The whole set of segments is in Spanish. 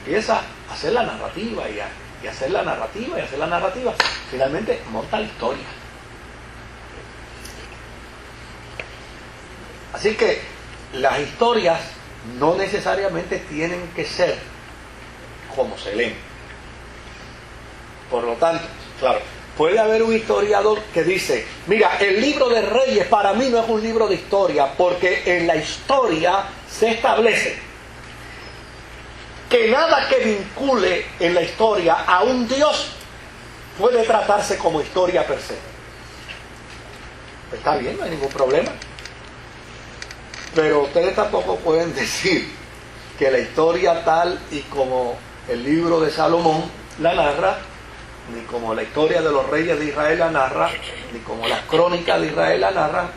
empieza a hacer la narrativa y hacer la narrativa y hacer la narrativa. Finalmente monta la historia. Así que las historias no necesariamente tienen que ser como se leen. Por lo tanto, claro, puede haber un historiador que dice, mira, el libro de Reyes para mí no es un libro de historia, porque en la historia se establece que nada que vincule en la historia a un Dios puede tratarse como historia per se. Pues está bien, no hay ningún problema. Pero ustedes tampoco pueden decir que la historia tal y como el libro de Salomón la narra, ni como la historia de los reyes de Israel la narra, ni como las crónicas de Israel la narran,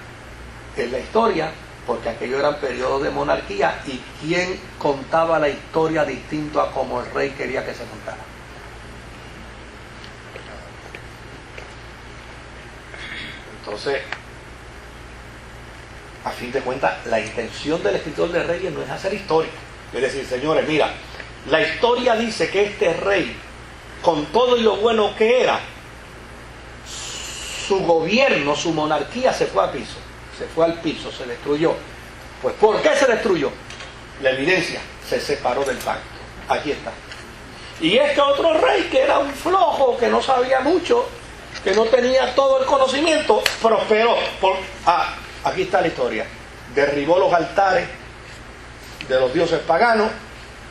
es la historia, porque aquellos eran periodos de monarquía y quién contaba la historia distinto a como el rey quería que se contara. Entonces, a fin de cuentas, la intención del escritor de Reyes no es hacer historia. Es decir, señores, mira, la historia dice que este rey, con todo y lo bueno que era, su gobierno, su monarquía se fue a piso, se fue al piso, se destruyó. Pues ¿por qué se destruyó? La evidencia, se separó del pacto. Aquí está. Y este otro rey, que era un flojo, que no sabía mucho, que no tenía todo el conocimiento, prosperó. Aquí está la historia. Derribó los altares de los dioses paganos,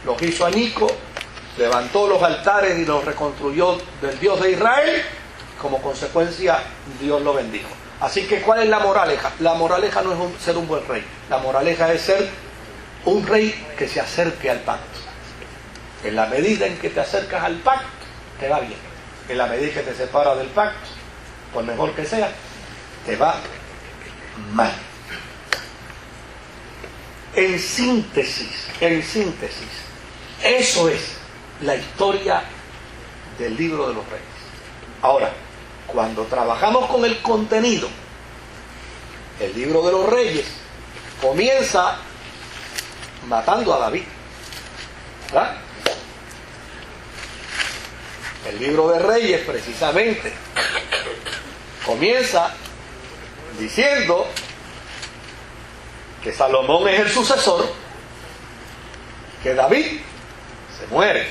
los hizo añicos, levantó los altares y los reconstruyó del Dios de Israel. Como consecuencia, Dios lo bendijo. Así que, ¿cuál es la moraleja? La moraleja no es ser un buen rey. La moraleja es ser un rey que se acerque al pacto. En la medida en que te acercas al pacto, te va bien. En la medida que te separas del pacto, por mejor que sea, te va mal. En síntesis, eso es la historia del libro de los reyes. Ahora, cuando trabajamos con el contenido, el libro de los reyes comienza matando a David, ¿verdad? El libro de Reyes, precisamente, comienza diciendo que Salomón es el sucesor, que David se muere.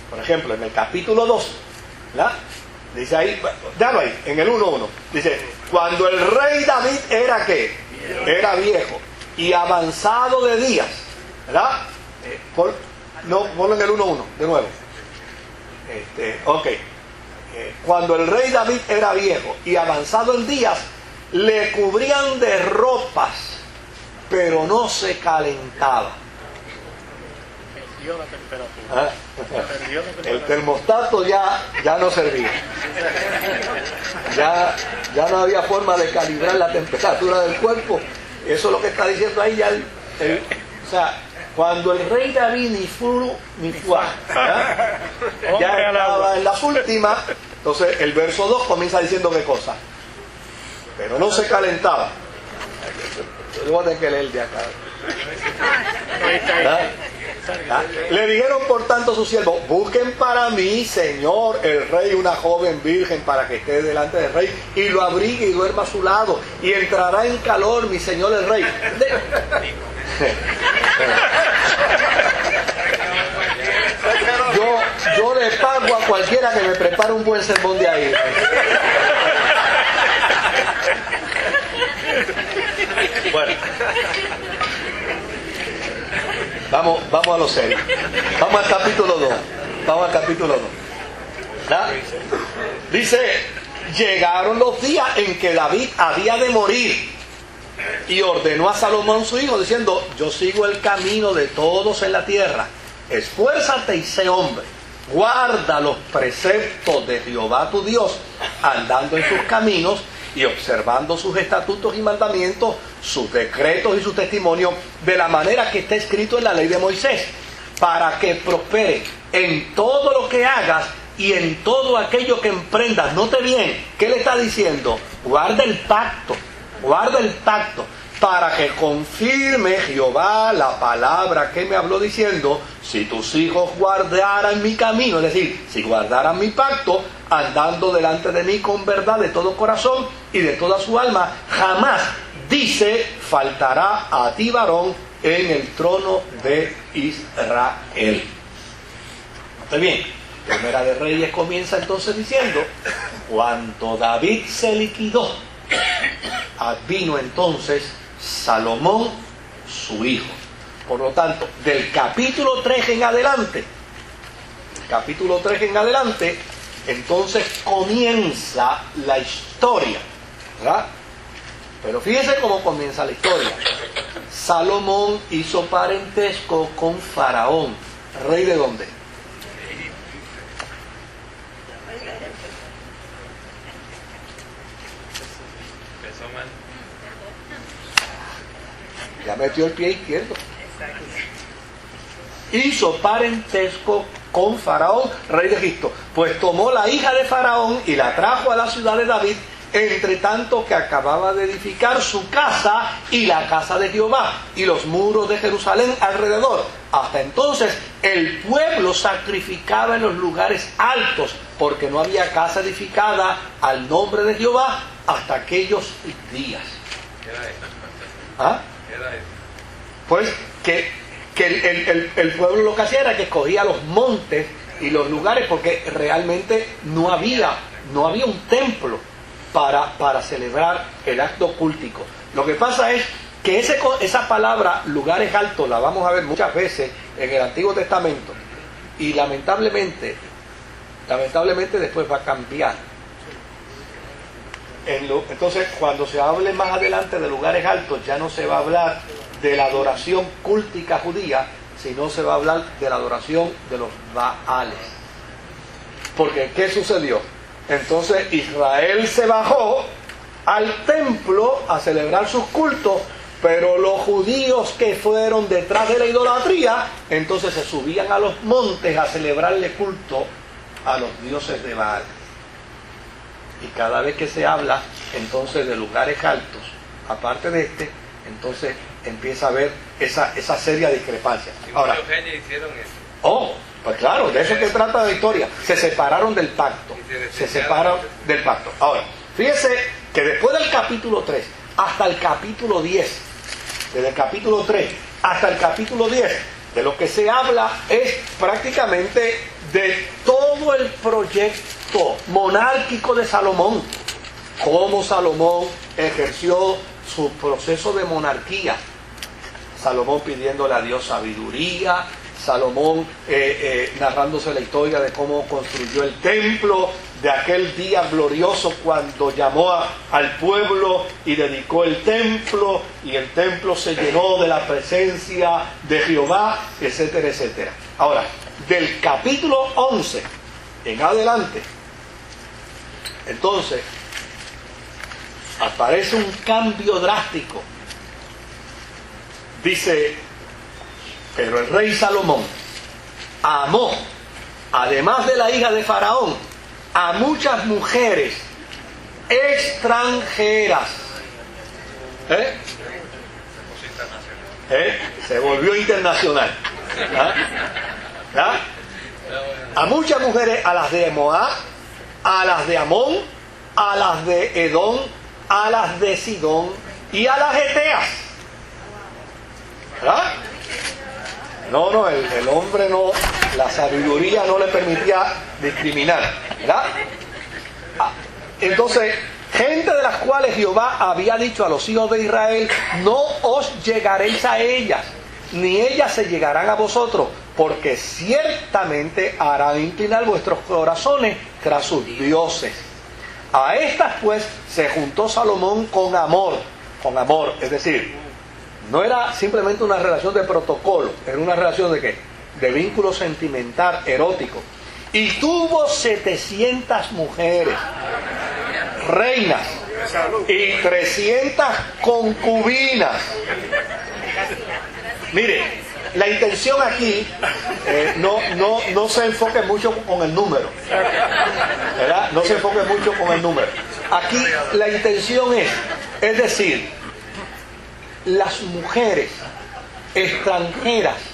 Por ejemplo, en el capítulo 2, ¿verdad? Dice ahí, déjalo ahí, en el 1:1, dice, cuando el rey David era ¿qué? Era viejo y avanzado de días, ¿verdad? Ponlo en el 1:1, de nuevo. Cuando el rey David era viejo y avanzado en días, le cubrían de ropas, pero no se calentaba. Perdió la temperatura. El termostato ya no servía. Ya no había forma de calibrar la temperatura del cuerpo. Eso es lo que está diciendo ahí ya o sea, cuando el rey David ni fu ni fuá, ya estaba en las últimas. Entonces el verso 2 comienza diciendo qué cosa, pero no se calentaba. Yo voy a tener que leer de acá. Le dijeron por tanto sus siervos, busquen para mí, señor el rey, una joven virgen para que esté delante del rey y lo abrigue y duerma a su lado y entrará en calor mi señor el rey. Yo le pago a cualquiera que me prepare un buen sermón de ahí. Bueno, vamos a lo serio. Vamos al capítulo 2. ¿Ah? Dice, llegaron los días en que David había de morir y ordenó a Salomón su hijo diciendo, yo sigo el camino de todos en la tierra, esfuérzate y sé hombre, guarda los preceptos de Jehová tu Dios, andando en sus caminos y observando sus estatutos y mandamientos, sus decretos y sus testimonios, de la manera que está escrito en la ley de Moisés, para que prospere en todo lo que hagas y en todo aquello que emprendas. Note bien, ¿qué le está diciendo? Guarda el pacto, para que confirme Jehová la palabra que me habló diciendo, si tus hijos guardaran mi camino, es decir, si guardaran mi pacto, andando delante de mí con verdad de todo corazón y de toda su alma, jamás, dice, faltará a ti varón en el trono de Israel. Muy bien, Primera de Reyes comienza entonces diciendo, cuando David se liquidó, vino entonces Salomón, su hijo. Por lo tanto, del capítulo 3 en adelante, entonces comienza la historia, ¿verdad? Pero fíjense cómo comienza la historia. Salomón hizo parentesco con Faraón. ¿Rey de dónde? Ya metió el pie izquierdo. Hizo parentesco con Faraón, rey de Egipto. Pues tomó la hija de Faraón y la trajo a la ciudad de David, entre tanto que acababa de edificar su casa y la casa de Jehová y los muros de Jerusalén alrededor. Hasta entonces el pueblo sacrificaba en los lugares altos, porque no había casa edificada al nombre de Jehová hasta aquellos días. ¿Ah? Pues que el pueblo lo que hacía era que escogía los montes y los lugares, porque realmente no había un templo para celebrar el acto cultico. Lo que pasa es que esa palabra lugares altos la vamos a ver muchas veces en el Antiguo Testamento, y lamentablemente después va a cambiar. Entonces, cuando se hable más adelante de lugares altos, ya no se va a hablar de la adoración cúltica judía, sino se va a hablar de la adoración de los Baales. Porque, ¿qué sucedió? Entonces Israel se bajó al templo a celebrar sus cultos, pero los judíos que fueron detrás de la idolatría, entonces se subían a los montes a celebrarle culto a los dioses de Baal. Y cada vez que se habla entonces de lugares altos, aparte de entonces empieza a haber esa seria discrepancia. Ahora, hicieron eso. Pues claro, de eso que trata la historia. Se separaron del pacto. Ahora, fíjese que después del capítulo 3 hasta el capítulo 10, desde el capítulo 3 hasta el capítulo 10, de lo que se habla es prácticamente de todo el proyecto monárquico de Salomón. Cómo Salomón ejerció su proceso de monarquía. Salomón pidiéndole a Dios sabiduría, Salomón narrándose la historia de cómo construyó el templo, de aquel día glorioso cuando llamó al pueblo y dedicó el templo, y el templo se llenó de la presencia de Jehová, etcétera, etcétera. Ahora, del capítulo 11 en adelante, entonces, aparece un cambio drástico. Dice, pero el rey Salomón amó, además de la hija de Faraón, a muchas mujeres extranjeras. Se volvió internacional. A muchas mujeres, a las de Moab, a las de Amón, a las de Edom, a las de Sidón y a las Eteas. ¿Verdad? No, el hombre no, la sabiduría no le permitía discriminar, ¿verdad? Entonces, gente de las cuales Jehová había dicho a los hijos de Israel, no os llegaréis a ellas, ni ellas se llegarán a vosotros, porque ciertamente harán inclinar vuestros corazones tras sus dioses. A estas pues se juntó Salomón con amor, es decir, no era simplemente una relación de protocolo, era una relación de ¿qué? De vínculo sentimental, erótico. Y tuvo 700 mujeres, reinas, y 300 concubinas. Mire, la intención aquí no se enfoque mucho con el número, ¿verdad? No se enfoque mucho con el número. Aquí la intención es decir, las mujeres extranjeras